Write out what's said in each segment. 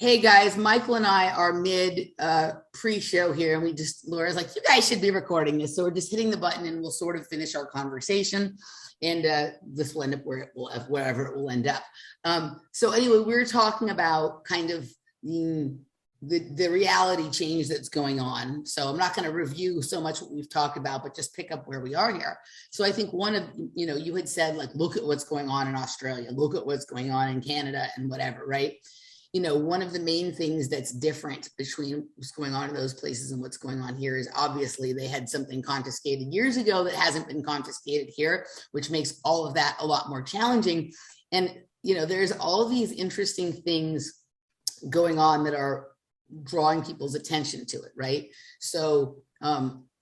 Hey guys, Michael and I are mid pre-show here, and Laura's like, you guys should be recording this. So we're just hitting the button and we'll sort of finish our conversation. And this will end up wherever it will end up. So anyway, we're talking about kind of the reality change that's going on. So I'm not going to review so much what we've talked about, but just pick up where we are here. So I think you had said, like, look at what's going on in Australia, look at what's going on in Canada and whatever, right? One of the main things that's different between what's going on in those places and what's going on here is obviously they had something confiscated years ago that hasn't been confiscated here, which makes all of that a lot more challenging. And, there's all of these interesting things going on that are drawing people's attention to it, right? So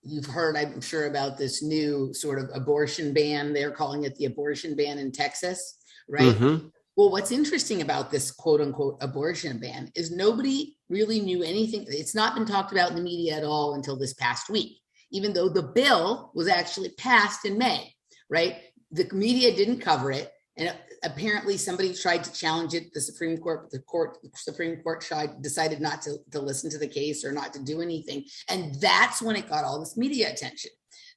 you've heard, I'm sure, about this new sort of abortion ban. They're calling it the abortion ban in Texas, right? Mm-hmm. Well, what's interesting about this quote unquote abortion ban is nobody really knew anything. It's not been talked about in the media at all until this past week, even though the bill was actually passed in May, right? The media didn't cover it. And apparently somebody tried to challenge it. The Supreme Court decided not to listen to the case or not to do anything. And that's when it got all this media attention.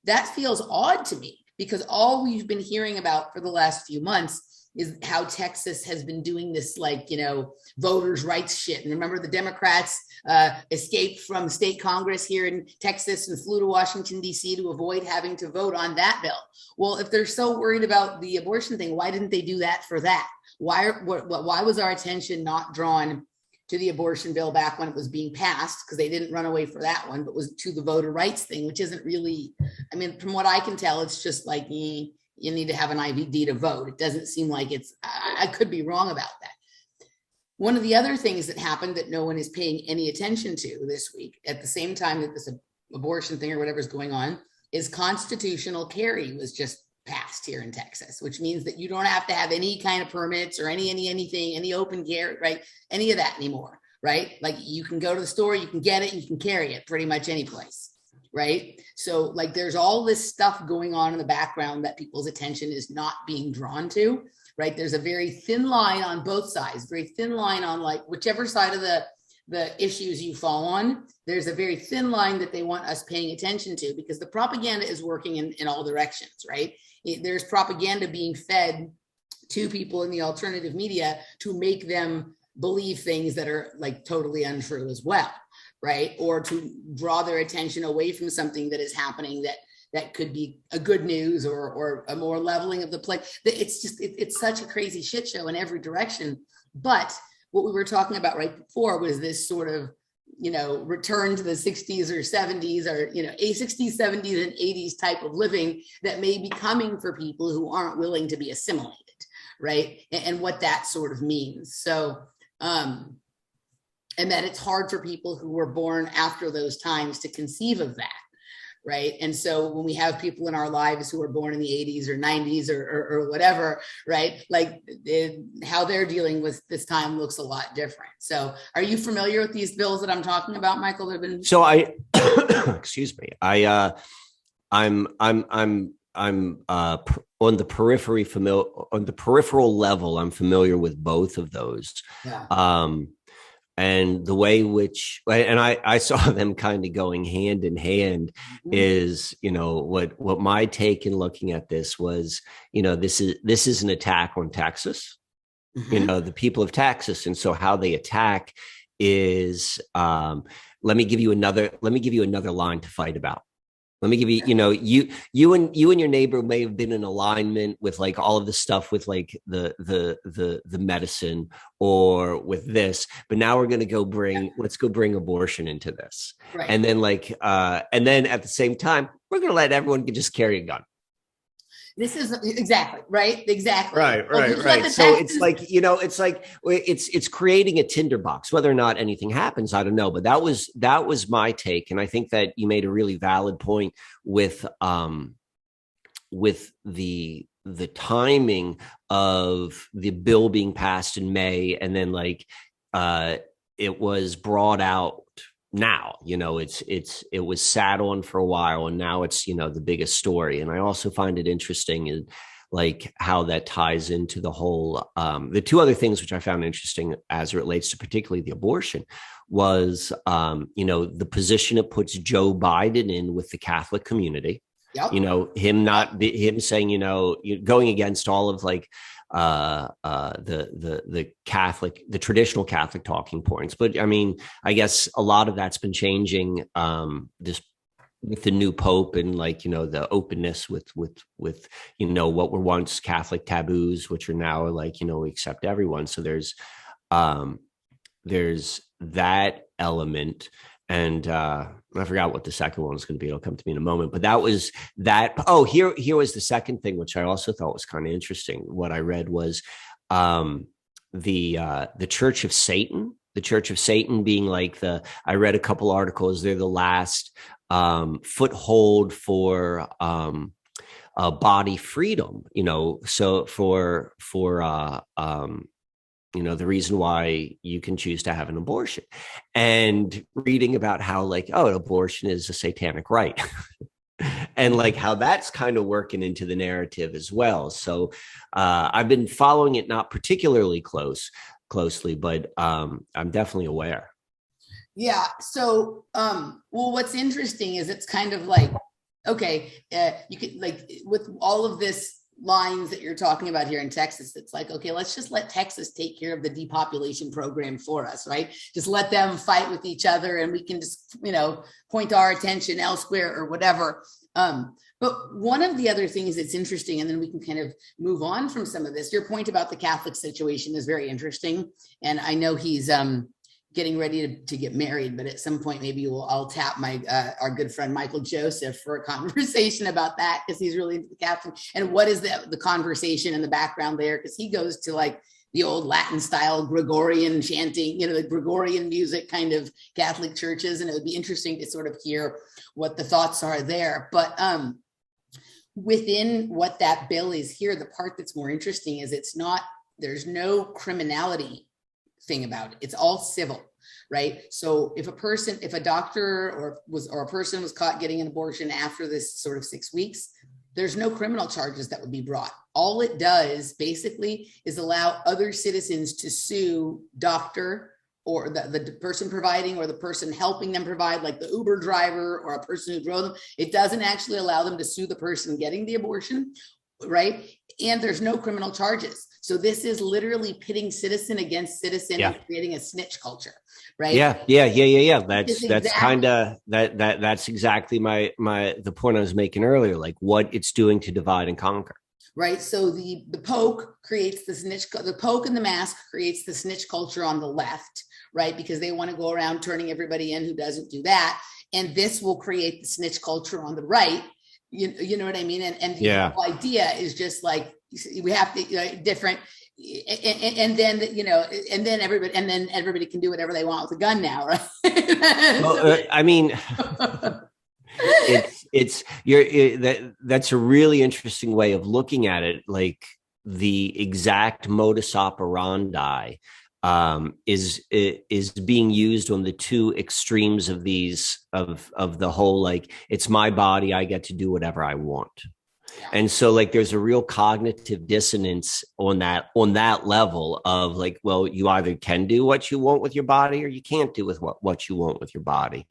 That feels odd to me because all we've been hearing about for the last few months is how Texas has been doing this, voters' rights shit. And remember, the Democrats escaped from state Congress here in Texas and flew to Washington, D.C. to avoid having to vote on that bill. Well, if they're so worried about the abortion thing, why didn't they do that for that? Why was our attention not drawn to the abortion bill back when it was being passed? Because they didn't run away for that one, but was to the voter rights thing, which isn't really, from what I can tell, it's just like, you need to have an IVD to vote. It doesn't seem like I could be wrong about that. One of the other things that happened that no one is paying any attention to this week, at the same time that this abortion thing or whatever is going on, is constitutional carry was just passed here in Texas, which means that you don't have to have any kind of permits or anything, any open carry, right? Any of that anymore, right? Like, you can go to the store, you can get it, you can carry it pretty much any place. Right. So there's all this stuff going on in the background that people's attention is not being drawn to. Right. There's a very thin line on both sides, very thin line on whichever side of the issues you fall on. There's a very thin line that they want us paying attention to because the propaganda is working in all directions. Right. There's propaganda being fed to people in the alternative media to make them believe things that are totally untrue as well. Right. Or to draw their attention away from something that is happening that could be a good news or a more leveling of the play. It's such a crazy shit show in every direction. But what we were talking about right before was this sort of, return to the 60s or 70s or, 60s, 70s and 80s type of living that may be coming for people who aren't willing to be assimilated. Right. And what that sort of means. So, and that it's hard for people who were born after those times to conceive of that, right? And so when we have people in our lives who were born in the 80s or 90s or whatever, right? How they're dealing with this time looks a lot different. So are you familiar with these bills that I'm talking about, Michael? So excuse me. I'm on the peripheral level, I'm familiar with both of those. Yeah. And the way which, and I saw them kind of going hand in hand is, what my take in looking at this was, this is an attack on Texas, the people of Texas. And so how they attack is, let me give you another line to fight about. Let me give you, you and your neighbor may have been in alignment with all of the stuff with the medicine or with this, but now we're going to let's go bring abortion into this. Right. And then and then at the same time, we're going to let everyone just carry a gun. This is exactly right. Exactly. Right. So it's creating a tinderbox. Whether or not anything happens, I don't know. But that was my take, and I think that you made a really valid point with the timing of the bill being passed in May, and then it was brought out now. It was sat on for a while, and now it's the biggest story. And I also find it interesting is like how that ties into the whole, the two other things which I found interesting as it relates to particularly the abortion was, the position it puts Joe Biden in with the Catholic community. Yep. Him saying, going against all of like the traditional Catholic talking points. But I mean, I guess a lot of that's been changing this with the new Pope, and like, the openness with what were once Catholic taboos, which are now like, we accept everyone. So there's that element. And I forgot what the second one was going to be. It'll come to me in a moment. But that was that. Oh, here was the second thing, which I also thought was kind of interesting. What I read was the Church of Satan. The Church of Satan being like I read a couple articles. They're the last foothold for body freedom. So for the reason why you can choose to have an abortion, and reading about how like, an abortion is a satanic rite. And like how that's kind of working into the narrative as well. So I've been following it, not particularly closely, but I'm definitely aware. Yeah. So, what's interesting is it's kind of like, okay, you could like with all of this lines that you're talking about here in Texas, it's like, okay, let's just let Texas take care of the depopulation program for us, right? Just let them fight with each other and we can just, point our attention elsewhere or whatever. But one of the other things that's interesting, and then we can kind of move on from some of this, your point about the Catholic situation is very interesting. And I know he's getting ready to get married, but at some point maybe I'll tap our good friend Michael Joseph for a conversation about that, because he's really into the Catholic. And what is the conversation in the background there? Because he goes to like the old Latin style Gregorian chanting, the Gregorian music kind of Catholic churches, and it would be interesting to sort of hear what the thoughts are there. But within what that bill is here, the part that's more interesting is there's no criminality thing about it. It's all civil, right? So if a doctor or a person was caught getting an abortion after this sort of 6 weeks, there's no criminal charges that would be brought. All it does basically is allow other citizens to sue doctor or the person providing or the person helping them provide, like the Uber driver or a person who drove them. It doesn't actually allow them to sue the person getting the abortion, right? And there's no criminal charges. So this is literally pitting citizen against citizen and creating a snitch culture, right? Yeah. That's exactly the point I was making earlier, like what it's doing to divide and conquer. Right. So the poke creates the snitch, the poke and the mask creates the snitch culture on the left, right? Because they want to go around turning everybody in who doesn't do that. And this will create the snitch culture on the right. You know what I mean? And the whole idea is just like, we have to different, and then everybody can do whatever they want with a gun now, right? Well, I mean, that's a really interesting way of looking at it. Like the exact modus operandi is being used on the two extremes of the whole, like, it's my body, I get to do whatever I want. And so like there's a real cognitive dissonance on that level of like, well, you either can do what you want with your body or you can't do with what you want with your body.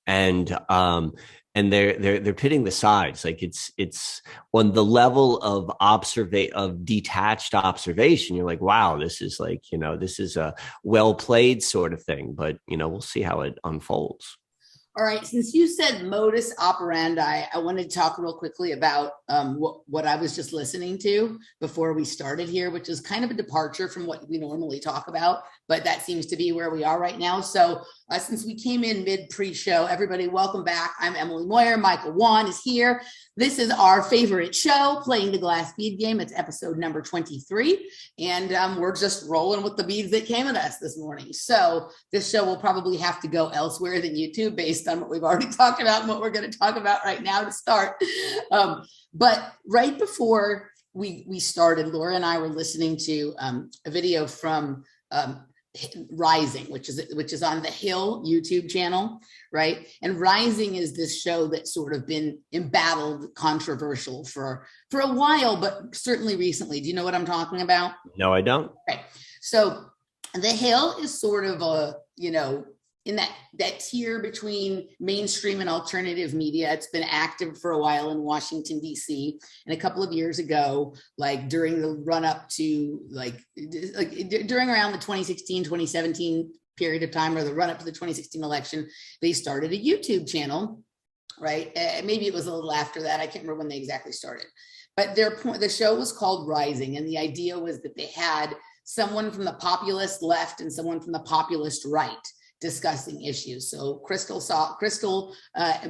And they're pitting the sides. Like it's on the level of detached observation. You're like, wow, this is like, this is a well played sort of thing, but we'll see how it unfolds. All right. Since you said modus operandi, I wanted to talk real quickly about what I was just listening to before we started here, which is kind of a departure from what we normally talk about, but that seems to be where we are right now. So since we came in mid pre-show, everybody, welcome back. I'm Emily Moyer. Michael Wann is here. This is our favorite show, Playing the Glass Bead Game. It's episode number 23. And we're just rolling with the beads that came at us this morning. So this show will probably have to go elsewhere than YouTube based on what we've already talked about and what we're going to talk about right now to start. But right before we started, Laura and I were listening to a video from Rising, which is on the Hill YouTube channel, right? And Rising is this show that's sort of been embattled, controversial for a while, but certainly recently. Do you know what I'm talking about? No, I don't. Right. So the Hill is sort of a, in that tier between mainstream and alternative media. It's been active for a while in Washington, D.C. And a couple of years ago, like during the run up to during around the 2016, 2017 period of time, or the run up to the 2016 election, they started a YouTube channel, right? Maybe it was a little after that. I can't remember when they exactly started. But the show was called Rising. And the idea was that they had someone from the populist left and someone from the populist right discussing issues. So Crystal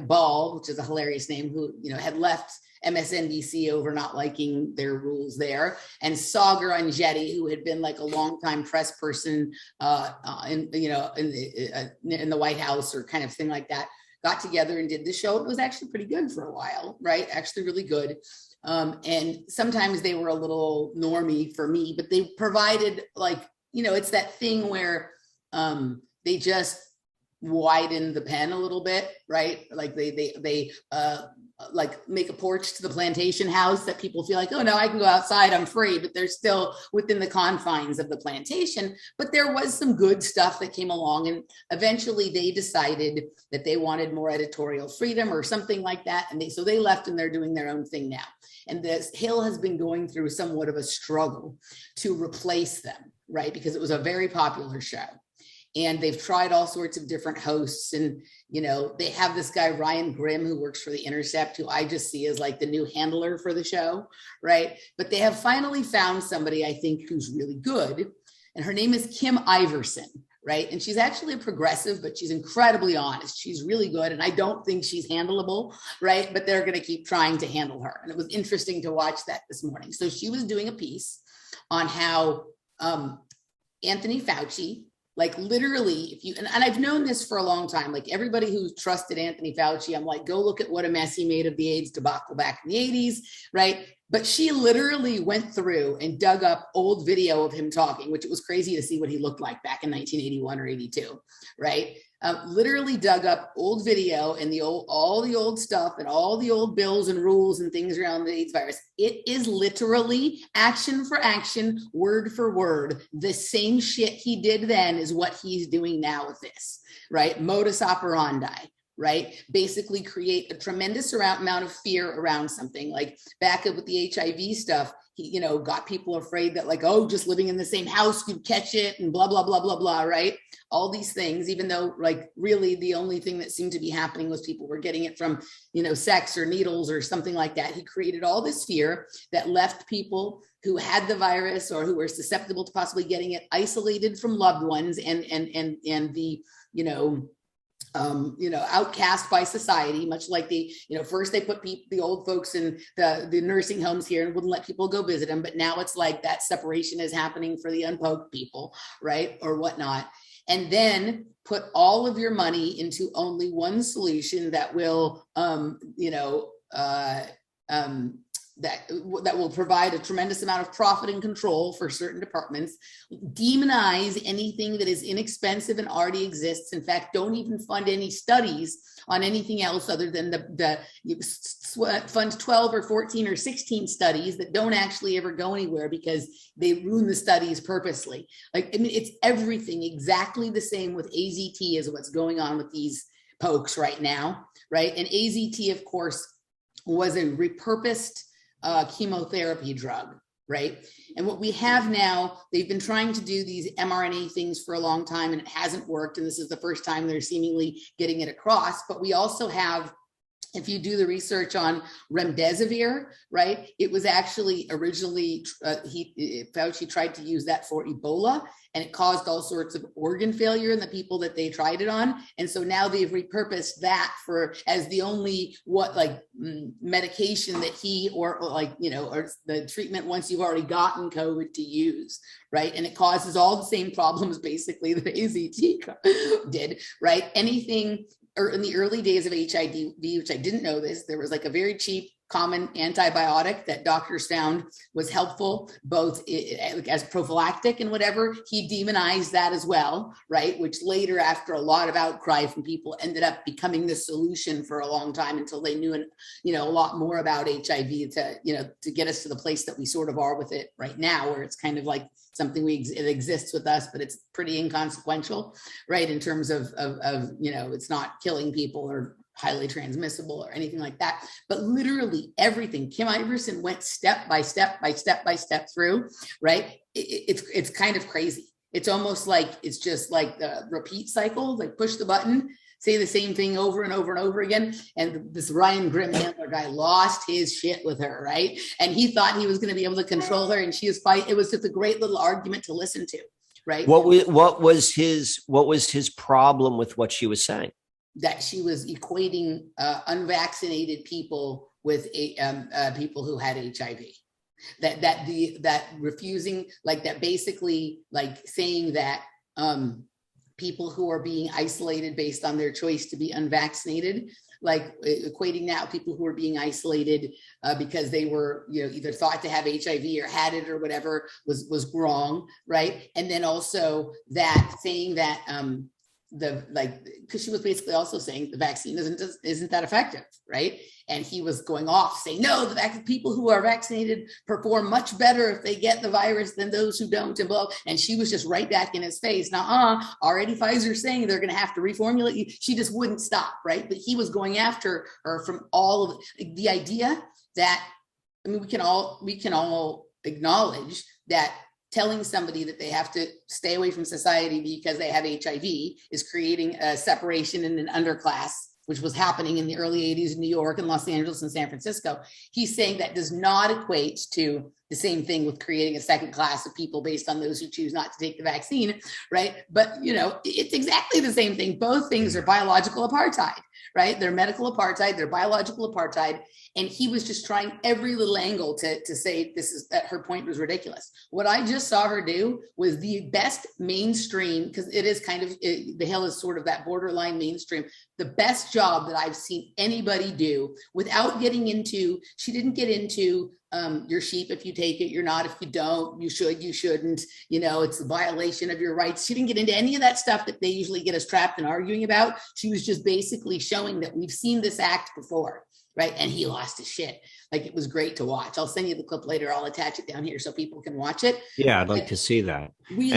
Ball, which is a hilarious name, who had left MSNBC over not liking their rules there, and Sagar Anjeti, who had been like a longtime press person in the White House or kind of thing like that, got together and did the show. It was actually pretty good for a while, right? Actually really good. And sometimes they were a little normie for me, but they provided it's that thing where they just widen the pen a little bit, right? Like they make a porch to the plantation house that people feel like, oh no, I can go outside, I'm free, but they're still within the confines of the plantation. But there was some good stuff that came along, and eventually they decided that they wanted more editorial freedom or something like that. And so they left, and they're doing their own thing now. And this Hill has been going through somewhat of a struggle to replace them, right? Because it was a very popular show. And they've tried all sorts of different hosts. And, they have this guy, Ryan Grimm, who works for The Intercept, who I just see as like the new handler for the show, right? But they have finally found somebody, I think, who's really good. And her name is Kim Iverson, right? And she's actually a progressive, but she's incredibly honest. She's really good. And I don't think she's handleable, right? But they're going to keep trying to handle her. And it was interesting to watch that this morning. So she was doing a piece on how Anthony Fauci, like literally, and I've known this for a long time, like everybody who trusted Anthony Fauci, I'm like, go look at what a mess he made of the AIDS debacle back in the 80s, right? But she literally went through and dug up old video of him talking, which it was crazy to see what he looked like back in 1981 or 82, right? Literally dug up old video and all the old stuff and all the old bills and rules and things around the AIDS virus. It is literally action for action, word for word. The same shit he did then is what he's doing now with this, right? Modus operandi, right? Basically create a tremendous amount of fear around something. Like back up with the HIV stuff, he, got people afraid that like, oh, just living in the same house, you'd catch it and blah, blah, blah, blah, blah, right? All these things, even though like really the only thing that seemed to be happening was people were getting it from, sex or needles or something like that. He created all this fear that left people who had the virus or who were susceptible to possibly getting it isolated from loved ones and the, outcast by society, much like first they put the old folks in the nursing homes here and wouldn't let people go visit them. But now it's like that separation is happening for the unpoked people, right? Or whatnot. And then put all of your money into only one solution that will, that will provide a tremendous amount of profit and control for certain departments, demonize anything that is inexpensive and already exists. In fact, don't even fund any studies on anything else other than fund 12 or 14 or 16 studies that don't actually ever go anywhere because they ruin the studies purposely. It's everything exactly the same with AZT as what's going on with these pokes right now, right? And AZT, of course, was a repurposed chemotherapy drug, right? And what we have now, they've been trying to do these mRNA things for a long time and it hasn't worked. And this is the first time they're seemingly getting it across. But we also have, if you do the research on remdesivir, right? It was actually originally, Fauci tried to use that for Ebola and it caused all sorts of organ failure in the people that they tried it on. And so now they've repurposed that as the only medication that or the treatment once you've already gotten COVID to use, right? And it causes all the same problems basically that AZT did, right? Anything, or in the early days of HIV, which I didn't know this, there was like a very cheap common antibiotic that doctors found was helpful, both as prophylactic and whatever. He demonized that as well, right? Which later, after a lot of outcry from people, ended up becoming the solution for a long time until they knew, a lot more about HIV to get us to the place that we sort of are with it right now, where it's kind of like something it exists with us, but it's pretty inconsequential, right? In terms of it's not killing people or highly transmissible or anything like that, but literally everything. Kim Iverson went step by step through, right? It's kind of crazy. It's almost like it's just like the repeat cycle, like push the button, say the same thing over and over and over again. And this Ryan Grim Handler guy lost his shit with her, right? And he thought he was going to be able to control her, and she was fighting. It was just a great little argument to listen to, right? What was his problem with what she was saying? That she was equating unvaccinated people with people who had HIV. That refusing, like that, basically like saying that people who are being isolated based on their choice to be unvaccinated, like equating now people who are being isolated because they were either thought to have HIV or had it or whatever was wrong, right? And then also that saying that because she was basically also saying the vaccine isn't that effective, right? And he was going off saying, no, the people who are vaccinated perform much better if they get the virus than those who don't, and blah. And she was just right back in his face. Already Pfizer's saying they're going to have to reformulate. She just wouldn't stop, right? But he was going after her from all of the idea that, we can all acknowledge that telling somebody that they have to stay away from society because they have HIV is creating a separation in an underclass, which was happening in the early 80s in New York and Los Angeles and San Francisco. He's saying that does not equate to the same thing with creating a second class of people based on those who choose not to take the vaccine, right? But, it's exactly the same thing. Both things are biological apartheid, right? They're medical apartheid, they're biological apartheid. And he was just trying every little angle to say that her point was ridiculous. What I just saw her do was the best mainstream, because it is kind of, the Hill is sort of that borderline mainstream, the best job that I've seen anybody do without getting into, she didn't get into you're sheep if you take it, you're not if you don't, you should, you shouldn't, it's a violation of your rights. She didn't get into any of that stuff that they usually get us trapped in arguing about. She was just basically showing that we've seen this act before. Right. And he lost his shit. Like, it was great to watch. I'll send you the clip later. I'll attach it down here so people can watch it. Yeah, I'd like to see that. We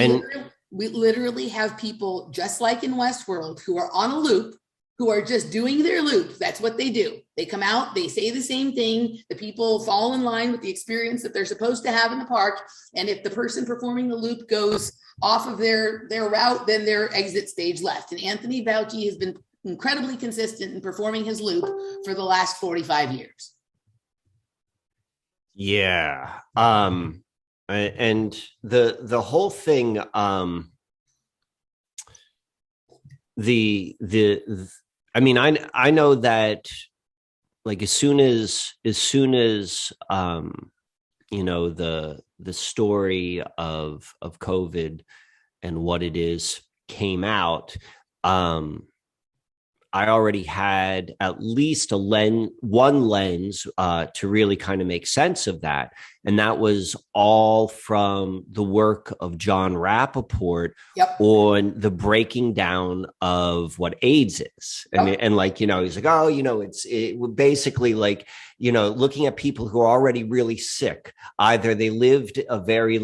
literally have people just like in Westworld who are on a loop, who are just doing their loop. That's what they do. They come out, they say the same thing. The people fall in line with the experience that they're supposed to have in the park. And if the person performing the loop goes off of their route, then they're exit stage left. And Anthony Fauci has been incredibly consistent in performing his loop for the last 45 years. Yeah. And the whole thing, I know that, like, as soon as the story of COVID and what it is came out, I already had at least one lens to really kind of make sense of that. And that was all from the work of John Rappaport on the breaking down of what AIDS is. And like, he's like, it's basically like, looking at people who are already really sick. Either they lived a very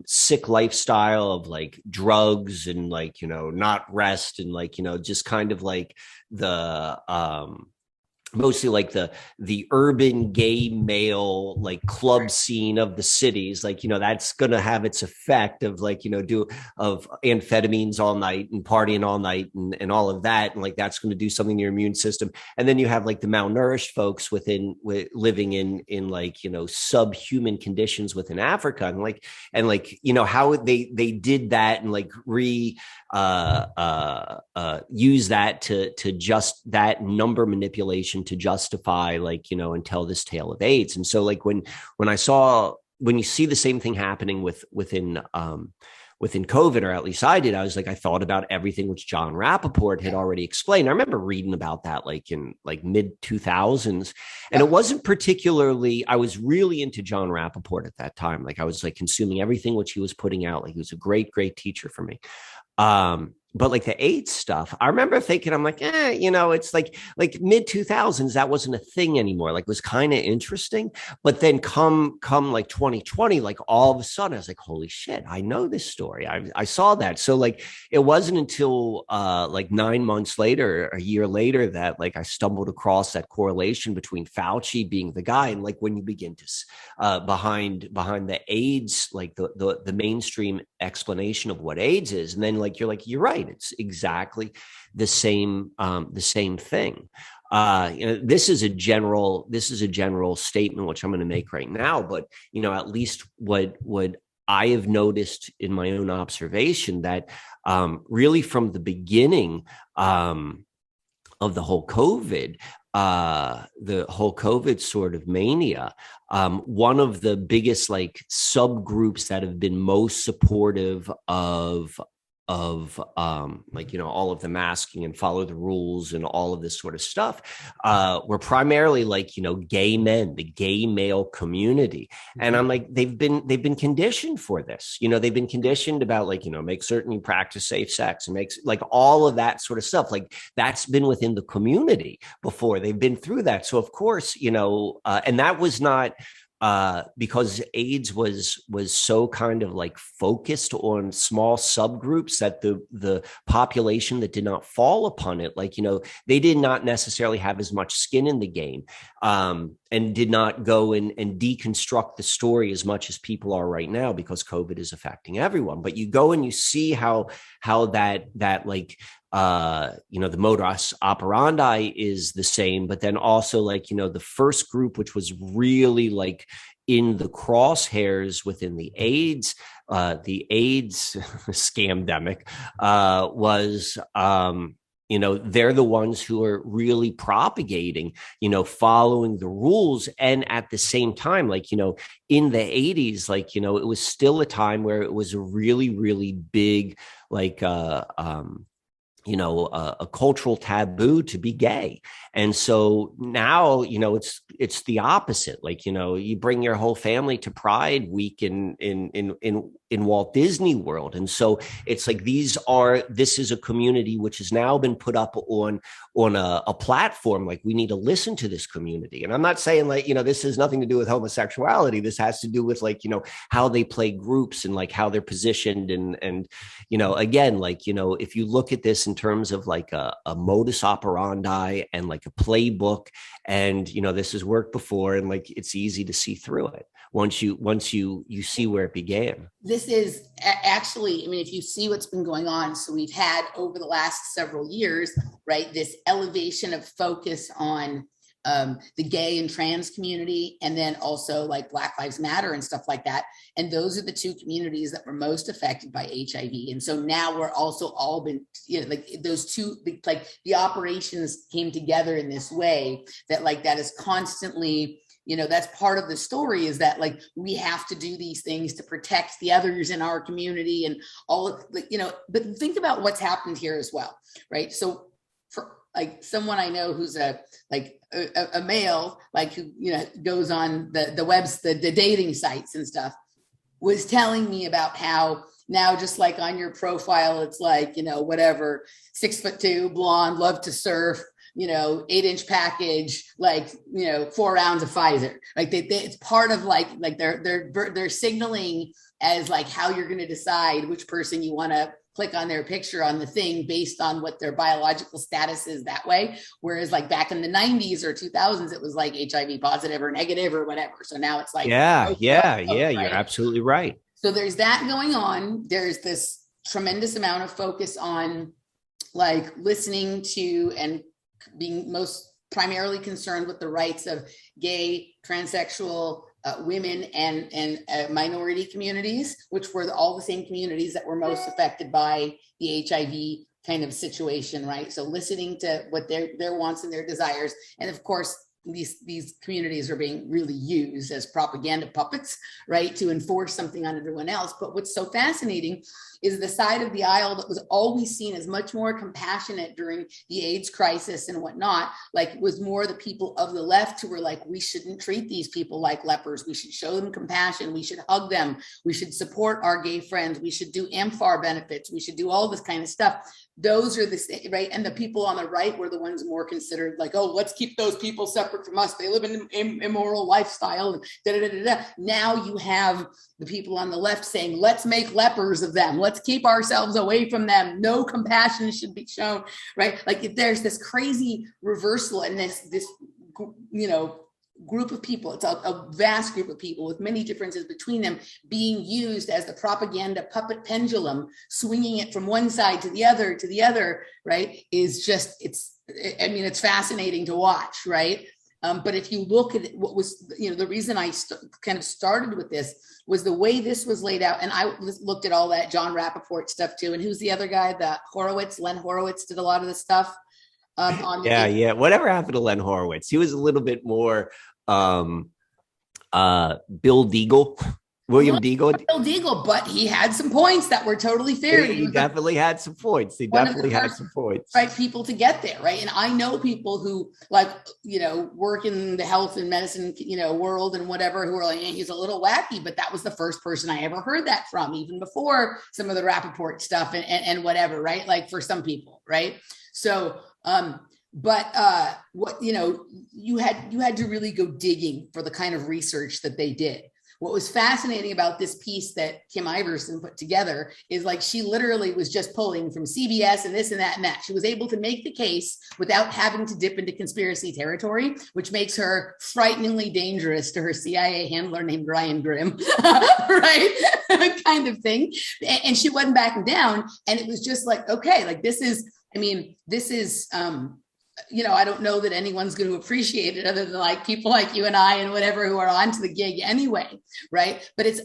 sick lifestyle of like drugs and not rest and just kind of like the mostly like the urban gay male club scene of the cities, that's going to have its effect of of amphetamines all night and partying all night and all of that, and that's going to do something to your immune system. And then you have the malnourished folks living in subhuman conditions within Africa, and how they did that and use that to just that number manipulation to justify and tell this tale of AIDS. And so when you see the same thing happening within within COVID, or at least I did, I was like, I thought about everything which John Rappaport had already explained. I remember reading about that like in like mid 2000s. And it wasn't particularly, I was really into John Rappaport at that time. Like I was like consuming everything which he was putting out. Like he was a great, great teacher for me. But like the AIDS stuff, I remember thinking, I'm like, it's like mid 2000s, that wasn't a thing anymore. Like it was kind of interesting. But then come like 2020, like all of a sudden I was like, holy shit, I know this story. I saw that. So like, it wasn't until like 9 months later, a year later, that like I stumbled across that correlation between Fauci being the guy. And like, when you begin to behind the AIDS, like the mainstream explanation of what AIDS is. And then like, you're right. It's exactly the same thing. This is a general statement, which I'm going to make right now, but at least what I have noticed in my own observation, that really from the beginning of the whole COVID sort of mania, one of the biggest like subgroups that have been most supportive of all of the masking and follow the rules and all of this sort of stuff were primarily like gay men, the gay male community. And I'm like, they've been conditioned for this. They've been conditioned about like make certain you practice safe sex and makes like all of that sort of stuff. Like that's been within the community before. They've been through that. So of course, and that was not because AIDS was so kind of like focused on small subgroups, that the population that did not fall upon it, like, they did not necessarily have as much skin in the game, and did not go and deconstruct the story as much as people are right now, because COVID is affecting everyone. But you go and you see how that like, the modus operandi is the same, but then also like, the first group, which was really like in the crosshairs within the AIDS scamdemic, was, they're the ones who are really propagating, following the rules. And at the same time, like, in the 80s, like, it was still a time where it was a really, really big, like, a cultural taboo to be gay. And so now, it's the opposite. Like, you bring your whole family to Pride Week in Walt Disney World. And so it's like, this is a community which has now been put up on a platform. Like, we need to listen to this community. And I'm not saying like, this has nothing to do with homosexuality. This has to do with like, how they play groups and like how they're positioned. And again, like, if you look at this in terms of like a modus operandi and like a playbook, and, this has worked before, and like, it's easy to see through it once you see where it began. This is actually, if you see what's been going on, so we've had over the last several years, right, this elevation of focus on the gay and trans community, and then also like Black Lives Matter and stuff like that. And those are the two communities that were most affected by HIV. And so now we're also all been, like those two, like the operations came together in this way that like, that is constantly, that's part of the story, is that like, we have to do these things to protect the others in our community and all of like, but think about what's happened here as well. Right. So for like someone I know who's a male, like who, goes on the webs, the dating sites and stuff, was telling me about how now just like on your profile, it's like, whatever, 6'2", blonde, love to surf, 8-inch package, like, 4 rounds of Pfizer. Like it's part of like they're signaling as like how you're going to decide which person you want to click on their picture on the thing based on what their biological status is that way. Whereas like back in the 90s or 2000s, it was like HIV positive or negative or whatever. So now it's like, yeah, you're absolutely right. So there's that going on. There's this tremendous amount of focus on like listening to and being most primarily concerned with the rights of gay, transsexual, women and minority communities, which were all the same communities that were most affected by the HIV kind of situation, right? So listening to what their wants and their desires. And of course, these communities are being really used as propaganda puppets, right, to enforce something on everyone else. But what's so fascinating is the side of the aisle that was always seen as much more compassionate during the AIDS crisis and whatnot, like was more the people of the left who were like, we shouldn't treat these people like lepers. We should show them compassion. We should hug them. We should support our gay friends. We should do AMFAR benefits. We should do all this kind of stuff. Those are the right. And the people on the right were the ones more considered like, oh, let's keep those people separate from us. They live in an immoral lifestyle. And da, da, da, da. Now you have the people on the left saying, let's make lepers of them. Let's keep ourselves away from them. No compassion should be shown, right? Like there's this crazy reversal and this, group of people. It's a vast group of people with many differences between them being used as the propaganda puppet pendulum, swinging it from one side to the other, right? Is just, it's fascinating to watch, right? But if you look at what was, the reason I kind of started with this was the way this was laid out. And I looked at all that John Rappaport stuff too. And who's the other guy? Len Horowitz did a lot of the stuff. Yeah. Whatever happened to Len Horowitz? He was a little bit more Bill Deagle. William Deagle. Bill Deagle, but he had some points that were totally fair. He definitely had some points. Right, people to get there, right? And I know people who work in the health and medicine, world and whatever, who are like, he's a little wacky, but that was the first person I ever heard that from, even before some of the Rappaport stuff and whatever, right? Like for some people, right? So, you had to really go digging for the kind of research that they did. What was fascinating about this piece that Kim Iverson put together is like she literally was just pulling from CBS and this and that and that. She was able to make the case without having to dip into conspiracy territory, which makes her frighteningly dangerous to her CIA handler named Ryan Grimm, right? Kind of thing. And she wasn't backing down. And it was just like, okay, like this is, I don't know that anyone's going to appreciate it other than like people like you and I and whatever who are onto the gig anyway, right? But it's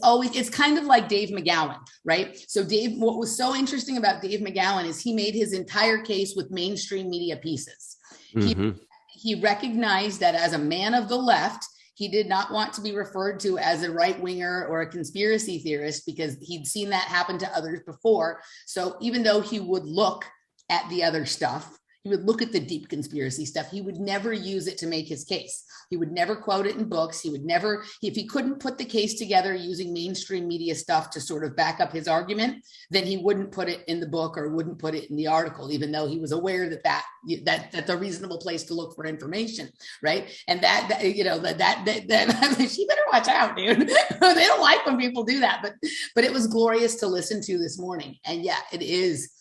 kind of like Dave McGowan, right? So what was so interesting about Dave McGowan is he made his entire case with mainstream media pieces. Mm-hmm. He recognized that as a man of the left, he did not want to be referred to as a right winger or a conspiracy theorist because he'd seen that happen to others before. So even though he would look at the other stuff, he would look at the deep conspiracy stuff. He would never use it to make his case. He would never quote it in books. He would never, if he couldn't put the case together using mainstream media stuff to sort of back up his argument, then he wouldn't put it in the book or wouldn't put it in the article, even though he was aware that's a reasonable place to look for information, right? And that she better watch out, dude. They don't like when people do that, but it was glorious to listen to this morning. And yeah, it is.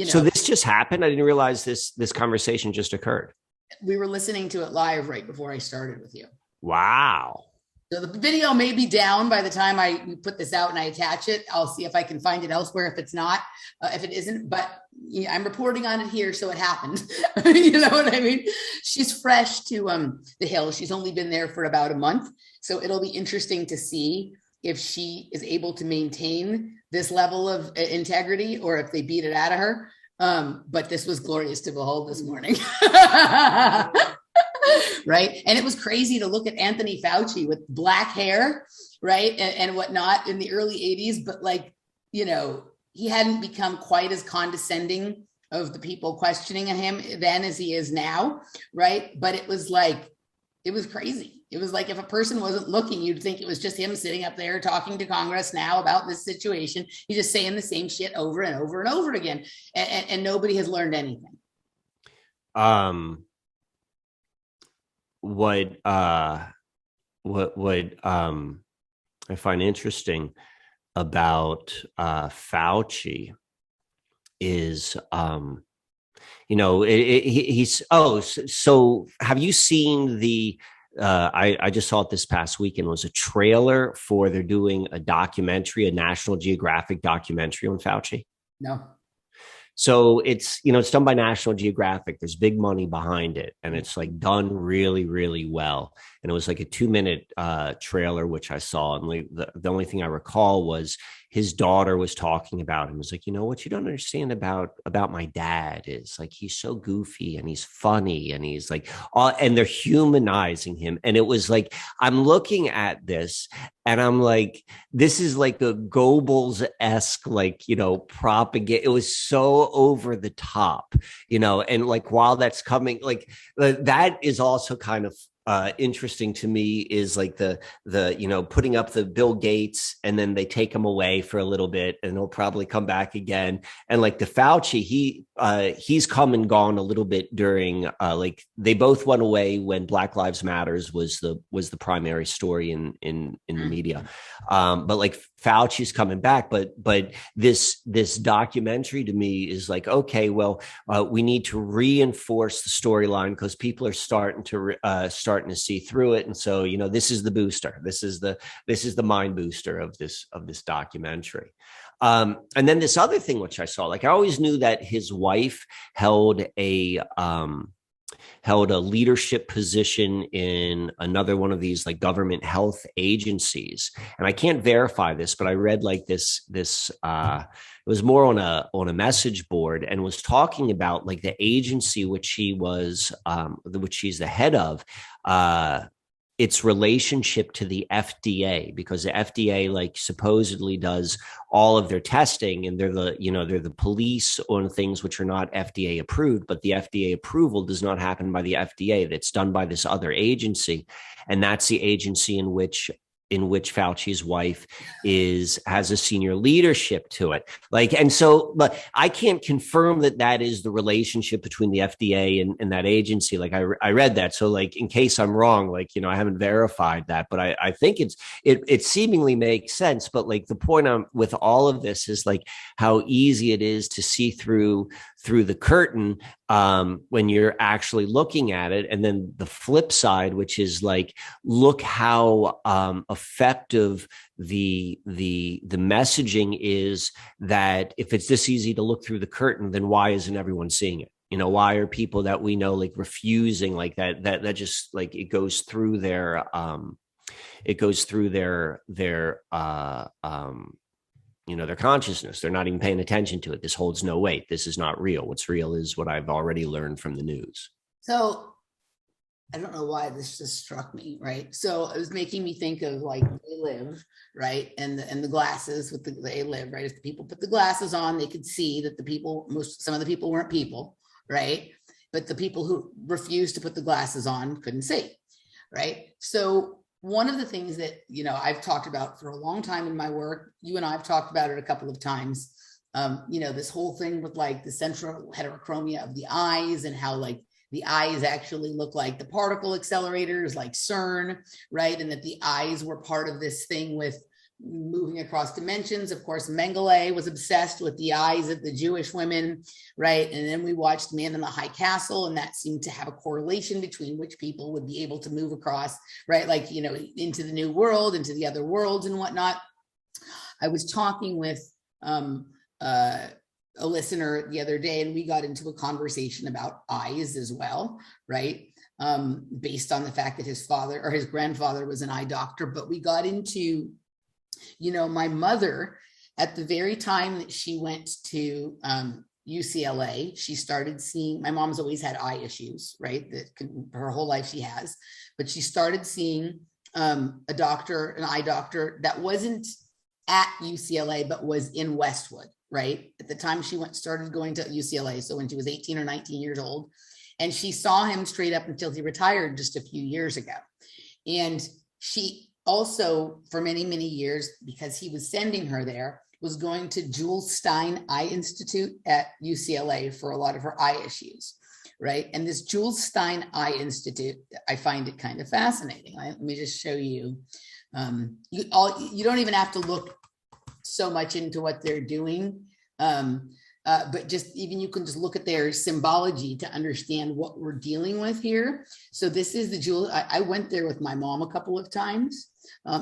So this just happened? I didn't realize this conversation just occurred. We were listening to it live right before I started with you. Wow. So the video may be down by the time we put this out and I attach it. I'll see if I can find it elsewhere if it's not, if it isn't, but I'm reporting on it here. So it happened. You know what I mean? She's fresh to the Hill. She's only been there for about a month. So it'll be interesting to see if she is able to maintain this level of integrity or if they beat it out of her. But this was glorious to behold this morning. Right. And it was crazy to look at Anthony Fauci with black hair, right. And whatnot in the early 80s. But he hadn't become quite as condescending of the people questioning him then as he is now. Right. But it was crazy. It was like if a person wasn't looking, you'd think it was just him sitting up there talking to Congress now about this situation. He's just saying the same shit over and over and over again. And nobody has learned anything. What I find interesting about Fauci is, so have you seen the, I just saw it this past weekend, was a trailer for, they're doing a documentary, a National Geographic documentary on Fauci? No. So it's done by National Geographic. There's big money behind it. And it's like done really, really well. And it was like a 2-minute trailer, which I saw. And the only thing I recall was his daughter was talking about him. It's like, what you don't understand about my dad is like, he's so goofy and he's funny and he's like, and they're humanizing him. And it was like, I'm looking at this and I'm like, this is like a Goebbels-esque, like, propaganda. It was so over the top, and like, while that's coming, like that is also kind of interesting to me, is like the putting up the Bill Gates and then they take him away for a little bit and he'll probably come back again. And like the Fauci, he's come and gone a little bit during like they both went away when Black Lives Matters was the primary story in the media. But like Fauci's coming back, but this documentary to me is like, okay, well, we need to reinforce the storyline because people are starting to see through it. And so, this is the booster. This is the mind booster of this documentary. And then this other thing, which I saw, like I always knew that his wife held a leadership position in another one of these like government health agencies. And I can't verify this, but I read like this it was more on a message board and was talking about like the agency which she's the head of, its relationship to the FDA, because the FDA like supposedly does all of their testing and they're the police on things which are not FDA approved, but the FDA approval does not happen by the FDA. That's done by this other agency. And that's the agency in which Fauci's wife has a senior leadership to it. Like, and so, but I can't confirm that is the relationship between the FDA and that agency. Like I read that. So like, in case I'm wrong, like, I haven't verified that, but I think it seemingly makes sense. But like the point with all of this is like how easy it is to see through the curtain when you're actually looking at it. And then the flip side, which is like, look how effective the messaging is, that if it's this easy to look through the curtain, then why isn't everyone seeing it? Why are people that we know like refusing like that just like it goes through their their consciousness. They're not even paying attention to it. This holds no weight. This is not real. What's real is what I've already learned from the news. So I don't know why this just struck me, right? So it was making me think of like They Live, right? And the glasses with They Live, right? If the people put the glasses on, they could see that some of the people weren't people, right? But the people who refused to put the glasses on couldn't see, right? So one of the things that, I've talked about for a long time in my work, you and I have talked about it a couple of times, this whole thing with like the central heterochromia of the eyes and how like the eyes actually look like the particle accelerators, like CERN, right? And that the eyes were part of this thing with moving across dimensions. Of course, Mengele was obsessed with the eyes of the Jewish women, right? And then we watched Man in the High Castle, and that seemed to have a correlation between which people would be able to move across, right? Like, into the new world, into the other worlds and whatnot. I was talking with a listener the other day, and we got into a conversation about eyes as well, right? Based on the fact that his grandfather was an eye doctor, but we got into, my mother, at the very time that she went to UCLA, she started seeing, my mom's always had eye issues, right? Her whole life she has, but she started seeing an eye doctor that wasn't at UCLA, but was in Westwood, right? At the time she started going to UCLA. So when she was 18 or 19 years old, and she saw him straight up until he retired just a few years ago. And she also, for many, many years, because he was sending her there, was going to SteinEye Institute at UCLA for a lot of her eye issues, right? And this SteinEye Institute, I find it kind of fascinating. Let me just show you. You don't even have to look so much into what they're doing, but just even you can just look at their symbology to understand what we're dealing with here. So this is the Jewel. I went there with my mom a couple of times.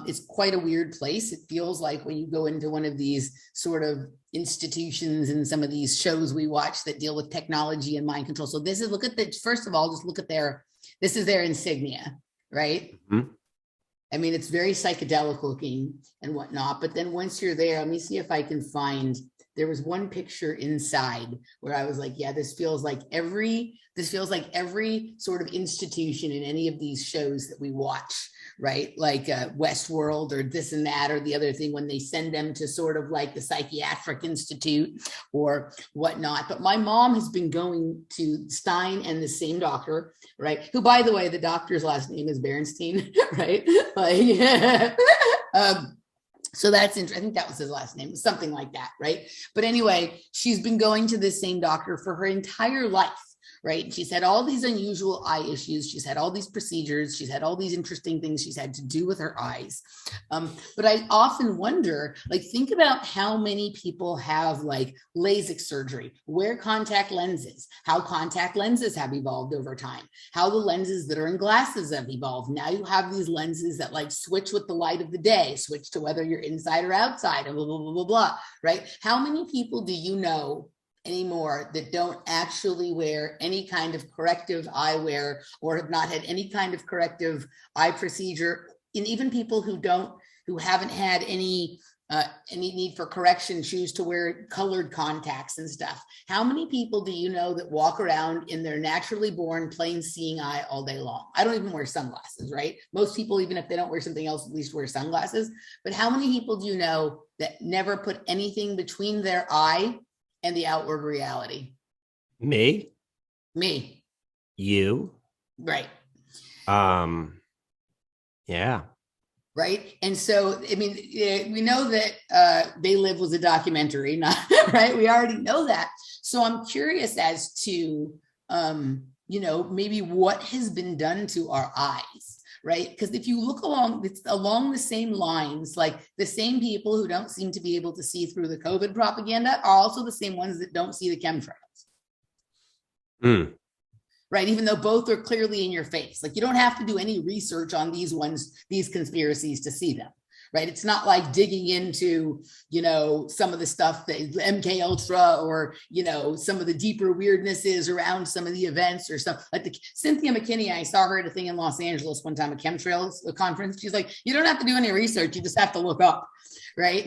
It's quite a weird place. It feels like when you go into one of these sort of institutions and some of these shows we watch that deal with technology and mind control. So this is, first of all, just look at this is their insignia, right? Mm-hmm. I mean, it's very psychedelic looking and whatnot. But then once you're there, let me see if I can find, there was one picture inside where I was like, yeah, this feels like every sort of institution in any of these shows that we watch, right? Like Westworld or this and that or the other thing, when they send them to sort of like the Psychiatric Institute or whatnot. But my mom has been going to Stein and the same doctor, right? Who, by the way, the doctor's last name is Berenstein, right? Like, yeah. So that's interesting. I think that was his last name, something like that, right? But anyway, she's been going to the same doctor for her entire life, right? She's had all these unusual eye issues. She's had all these procedures. She's had all these interesting things she's had to do with her eyes. But I often wonder, like, think about how many people have like LASIK surgery, wear contact lenses, how contact lenses have evolved over time, how the lenses that are in glasses have evolved. Now you have these lenses that like switch with the light of the day, switch to whether you're inside or outside, and blah, blah, blah, blah, blah, right? How many people do you know anymore that don't actually wear any kind of corrective eyewear or have not had any kind of corrective eye procedure? And even people who haven't had any need for correction choose to wear colored contacts and stuff. How many people do you know that walk around in their naturally born plain seeing eye all day long? I don't even wear sunglasses, right? Most people, even if they don't wear something else, at least wear sunglasses. But how many people do you know that never put anything between their eye and the outward reality? Me. You. Right. Yeah. Right. And so, I mean, we know that They Live was a documentary, not right. We already know that. So I'm curious as to, maybe what has been done to our eyes. Right. Because if you look along the same lines, like the same people who don't seem to be able to see through the COVID propaganda are also the same ones that don't see the chemtrails. Right. Even though both are clearly in your face, like you don't have to do any research on these conspiracies to see them. Right. It's not like digging into, some of the stuff that MK Ultra or, some of the deeper weirdnesses around some of the events or stuff like Cynthia McKinney. I saw her at a thing in Los Angeles one time, a chemtrails conference. She's like, you don't have to do any research. You just have to look up. Right.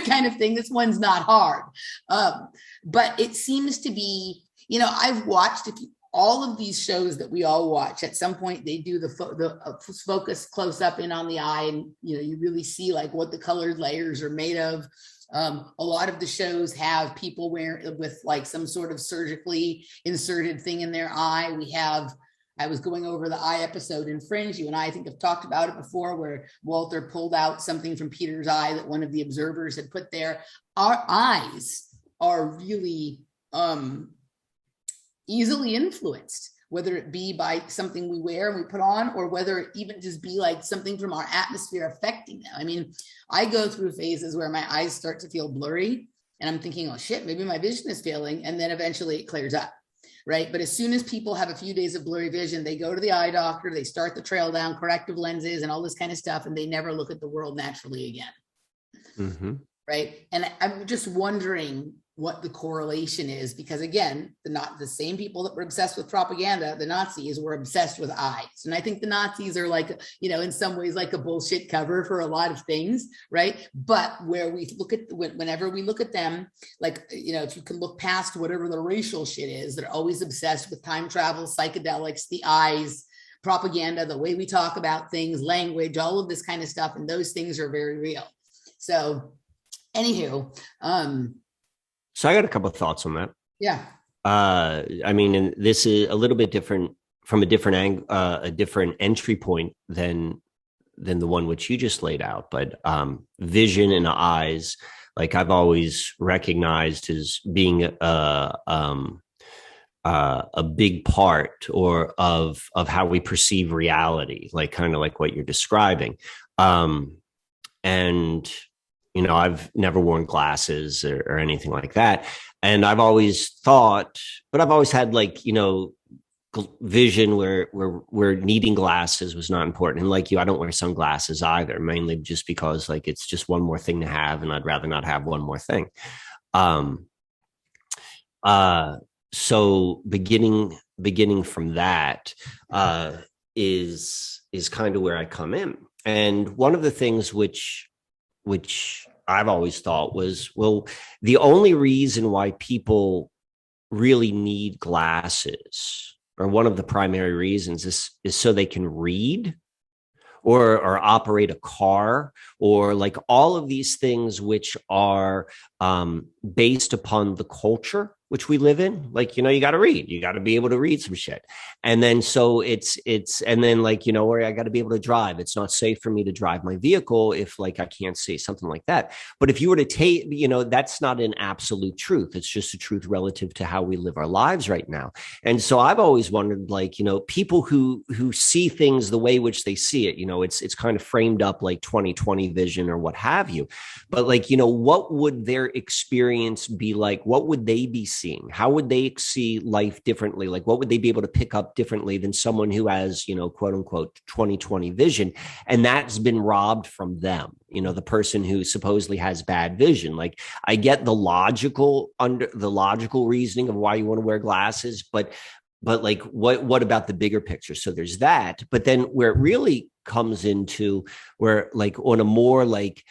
Kind of thing. This one's not hard. But it seems to be, I've watched all of these shows that we all watch. At some point they do the focus close up in on the eye, and you really see like what the colored layers are made of. A lot of the shows have people with like some sort of surgically inserted thing in their eye. I was going over the eye episode in Fringe. You and I think have talked about it before, where Walter pulled out something from Peter's eye that one of the observers had put there. Our eyes are really easily influenced, whether it be by something we wear and we put on, or whether it even just be like something from our atmosphere affecting them. I mean, I go through phases where my eyes start to feel blurry and I'm thinking, oh shit, maybe my vision is failing. And then eventually it clears up. Right. But as soon as people have a few days of blurry vision, they go to the eye doctor, they start the trail down, corrective lenses and all this kind of stuff, and they never look at the world naturally again. Mm-hmm. Right. And I'm just wondering what the correlation is, because again, the same people that were obsessed with propaganda, the Nazis, were obsessed with eyes. And I think the Nazis are like, in some ways like a bullshit cover for a lot of things, right? But where we look at, whenever we look at them, like, if you can look past whatever the racial shit is, they're always obsessed with time travel, psychedelics, the eyes, propaganda, the way we talk about things, language, all of this kind of stuff. And those things are very real. So anywho, so I got a couple of thoughts on that. Yeah. I mean, and this is a little bit different from a different entry point than the one which you just laid out. But vision and eyes, like I've always recognized as being a big part of how we perceive reality, like kind of like what you're describing. And I've never worn glasses or anything like that. And I've always thought, but I've always had like, vision where needing glasses was not important. And like you, I don't wear sunglasses either, mainly just because like, it's just one more thing to have. And I'd rather not have one more thing. So beginning from that is kind of where I come in. And one of the things which I've always thought was, well, the only reason why people really need glasses, or one of the primary reasons, is so they can read or operate a car, or like all of these things which are based upon the culture which we live in. Like, you got to read, you got to be able to read some shit. And then so it's, and then like, where I got to be able to drive. It's not safe for me to drive my vehicle if like I can't see, something like that. But if you were to take, that's not an absolute truth. It's just a truth relative to how we live our lives right now. And so I've always wondered, like, people who see things the way which they see it, it's kind of framed up like 20/20 vision or what have you. But like, what would their experience be like? What would they be seeing? How would they see life differently? Like, what would they be able to pick up differently than someone who has, quote unquote, 20/20 vision? And that's been robbed from them, the person who supposedly has bad vision. Like, I get the logical reasoning of why you want to wear glasses, but like, what about the bigger picture? So there's that. But then where it really comes into where, like, on a more like,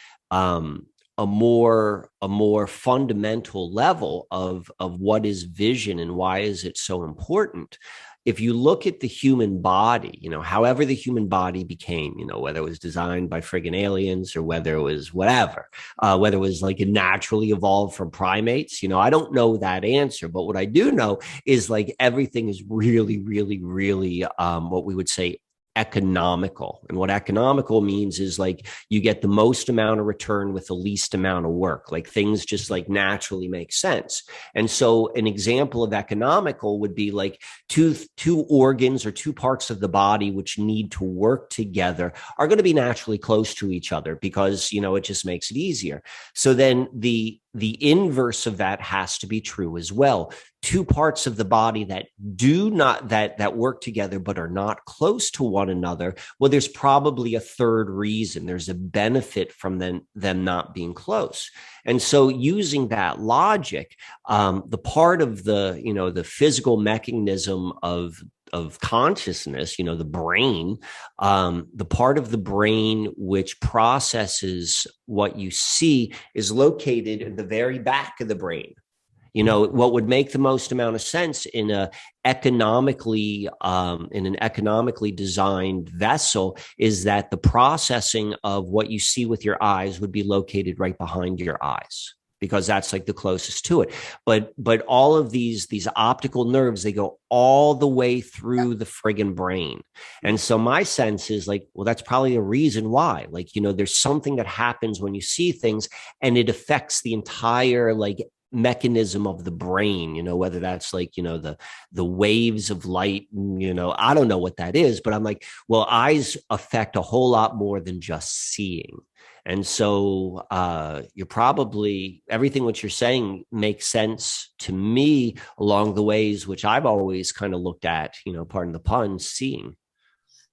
a more fundamental level of what is vision and why is it so important. If you look at the human body, however the human body became, whether it was designed by friggin' aliens or whether it was whatever, whether it was like it naturally evolved from primates, I don't know that answer. But what I do know is like everything is really, really, really what we would say economical. And what economical means is like you get the most amount of return with the least amount of work. Like things just like naturally make sense. And so an example of economical would be like two organs or two parts of the body which need to work together are going to be naturally close to each other because, it just makes it easier. So then the inverse of that has to be true as well. Two parts of the body that do not, that work together, but are not close to one another. Well, there's probably a third reason. There's a benefit from them not being close. And so using that logic, the part of the physical mechanism of consciousness, the brain, the part of the brain which processes what you see is located at the very back of the brain. What would make the most amount of sense in an economically designed vessel is that the processing of what you see with your eyes would be located right behind your eyes, because that's like the closest to it. But all of these optical nerves, they go all the way through the friggin' brain. And so my sense is like, well, that's probably a reason why, like, there's something that happens when you see things and it affects the entire like mechanism of the brain, whether that's like, the waves of light, I don't know what that is, but I'm like, well, eyes affect a whole lot more than just seeing. And so you're probably, everything what you're saying makes sense to me along the ways which I've always kind of looked at, pardon the pun, seeing.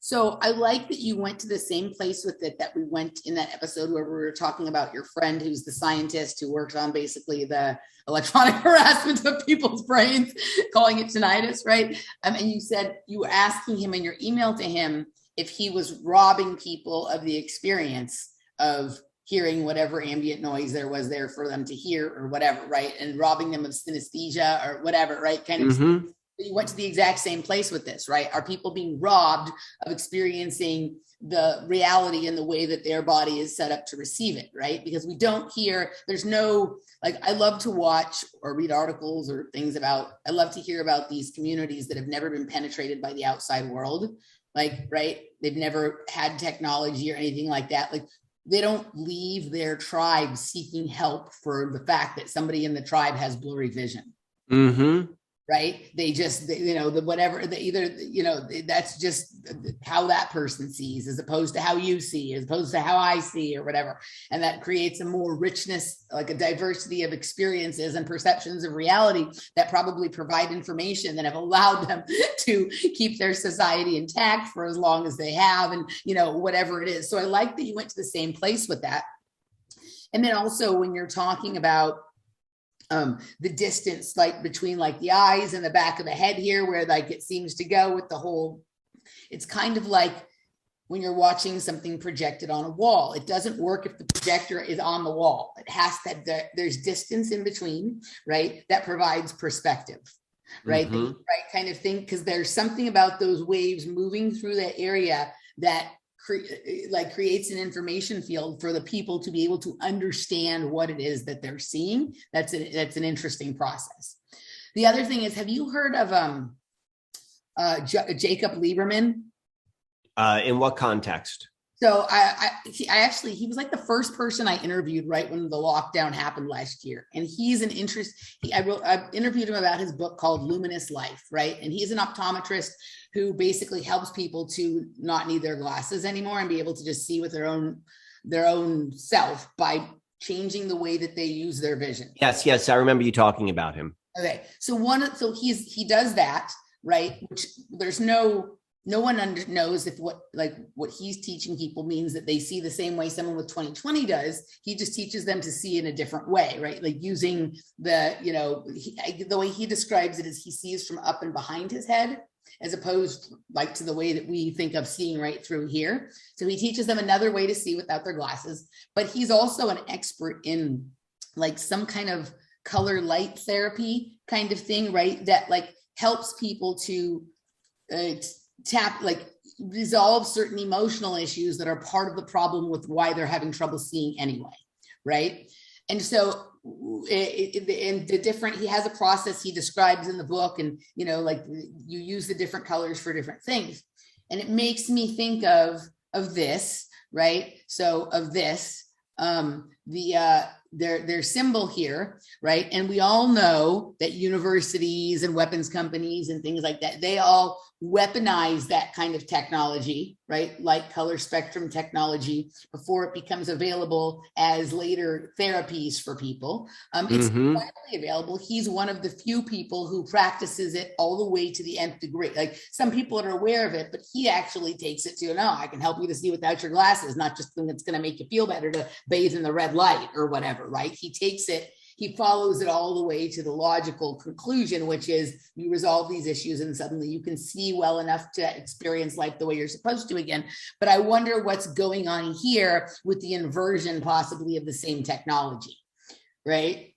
So I like that you went to the same place with it that we went in that episode where we were talking about your friend who's the scientist who works on basically the electronic harassment of people's brains, calling it tinnitus, right? And you said you were asking him in your email to him if he was robbing people of the experience of hearing whatever ambient noise there was there for them to hear or whatever, right? And robbing them of synesthesia or whatever, right? Kind of. Mm-hmm. You went to the exact same place with this, right? Are people being robbed of experiencing the reality in the way that their body is set up to receive it, right? Because we don't hear, there's no, like, I love to watch or read articles or things about, I love to hear about these communities that have never been penetrated by the outside world. Like, right? They've never had technology or anything like that. Like, they don't leave their tribe seeking help for the fact that somebody in the tribe has blurry vision. Mm-hmm. Right? They just, that's just how that person sees as opposed to how you see, as opposed to how I see or whatever. And that creates a more richness, like a diversity of experiences and perceptions of reality that probably provide information that have allowed them to keep their society intact for as long as they have and, whatever it is. So I like that you went to the same place with that. And then also when you're talking about the distance like between like the eyes and the back of the head here where like it seems to go with the whole, it's kind of like when you're watching something projected on a wall. It doesn't work if the projector is on the wall. It has that there's distance in between, right? That provides perspective, right? The right kind of thing, because there's something about those waves moving through that area that creates an information field for the people to be able to understand what it is that they're seeing. That's an interesting process. The other thing is, have you heard of Jacob Lieberman? In what context? So he was like the first person I interviewed right when the lockdown happened last year. And he's an I interviewed him about his book called Luminous Life, right? And he's an optometrist who basically helps people to not need their glasses anymore and be able to just see with their own self by changing the way that they use their vision. Yes. I remember you talking about him. Okay. So he does that, right? Which there's no one knows if what he's teaching people means that they see the same way someone with 20/20 does. He just teaches them to see in a different way, right? Like using the way he describes it is he sees from up and behind his head, as opposed like to the way that we think of seeing right through here. So he teaches them another way to see without their glasses, but he's also an expert in like some kind of color light therapy kind of thing, right? That like helps people to resolve certain emotional issues that are part of the problem with why they're having trouble seeing anyway, right? And so he has a process he describes in the book, and like you use the different colors for different things, and it makes me think of this, right? So of this, their symbol here, right? And we all know that universities and weapons companies and things like that, they all weaponize that kind of technology, right? Light color spectrum technology before it becomes available as later therapies for people. It's widely available. He's one of the few people who practices it all the way to the nth degree. Like some people are aware of it, but he actually takes it to, no, I can help you to see without your glasses, not just something that's going to make you feel better to bathe in the red light or whatever, right? He follows it all the way to the logical conclusion, which is you resolve these issues and suddenly you can see well enough to experience life the way you're supposed to again. But I wonder what's going on here with the inversion possibly of the same technology, right?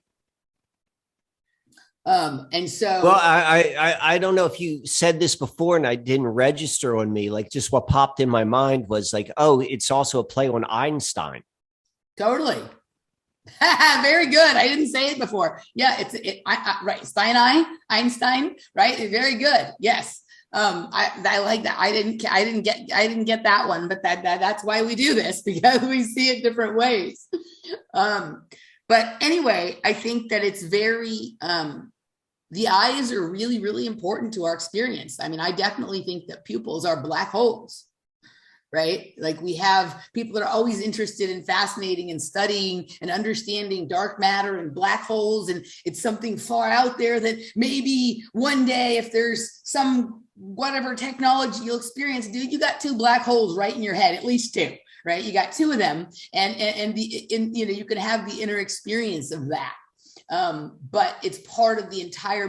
And so, well, I don't know if you said this before and I didn't register on me. Like just what popped in my mind was like, oh, it's also a play on Einstein. Totally. Very good. I didn't say it before. Yeah, right. SteinEye, Einstein, right? Very good. Yes. I like that. I didn't get that one, but that's why we do this, because we see it different ways. But anyway, I think that it's very, the eyes are really, really important to our experience. I mean, I definitely think that pupils are black holes. Right? Like we have people that are always interested in fascinating and studying and understanding dark matter and black holes. And it's something far out there that maybe one day, if there's some whatever technology you'll experience, dude, you got two black holes right in your head, at least two, right? You got two of them, and you can have the inner experience of that. But it's part of the entire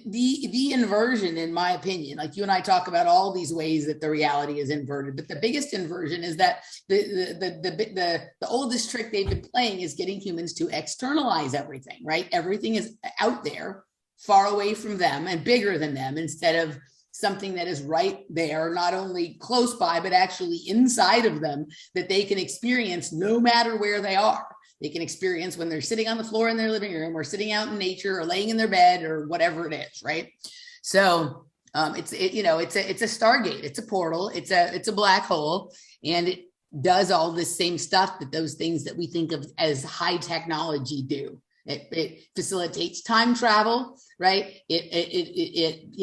the inversion, in my opinion. Like you and I talk about all these ways that the reality is inverted, but the biggest inversion is that the oldest trick they've been playing is getting humans to externalize everything, right? Everything is out there, far away from them and bigger than them, instead of something that is right there, not only close by, but actually inside of them, that they can experience no matter where they are. They can experience when they're sitting on the floor in their living room, or sitting out in nature, or laying in their bed, or whatever it is, right? So it's a Stargate, it's a portal, it's a black hole, and it does all this same stuff that those things that we think of as high technology do. It facilitates time travel, right? It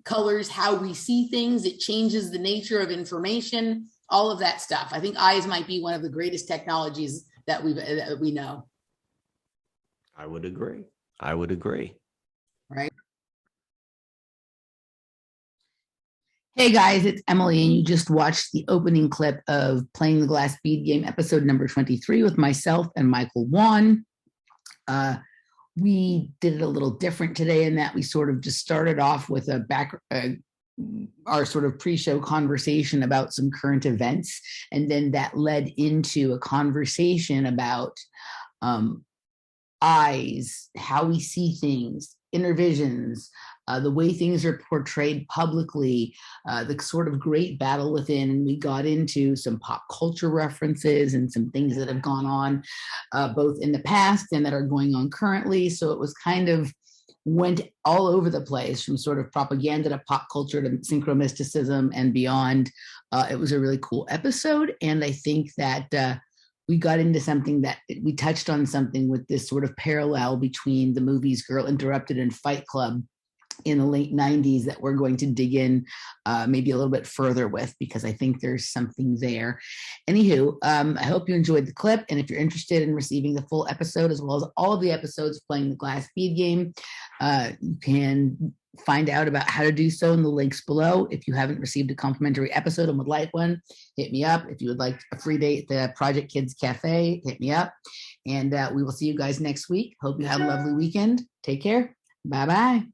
colors how we see things. It changes the nature of information. All of that stuff. I think eyes might be one of the greatest technologies that we know. I would agree. Right. Hey guys, it's Emily, and you just watched the opening clip of Playing the Glass Bead Game, episode number 23, with myself and Michael Wann. We did it a little different today in that we sort of just started off with a our sort of pre-show conversation about some current events. And then that led into a conversation about eyes, how we see things, inner visions, the way things are portrayed publicly, the sort of great battle within. And we got into some pop culture references and some things that have gone on both in the past and that are going on currently. So it was kind of went all over the place, from sort of propaganda to pop culture to synchromysticism and beyond. It was a really cool episode. And I think that we got into something that we touched on something with this sort of parallel between the movies Girl Interrupted and Fight Club in the late 90s that we're going to dig in maybe a little bit further with, because I think there's something there. Anywho, I hope you enjoyed the clip. And if you're interested in receiving the full episode, as well as all of the episodes playing the glass bead game, you can find out about how to do so in the links below. If you haven't received a complimentary episode and would like one, hit me up. If you would like a free date at the Project Kids Cafe, hit me up. And we will see you guys next week. Hope you have a lovely weekend. Take care. Bye-bye.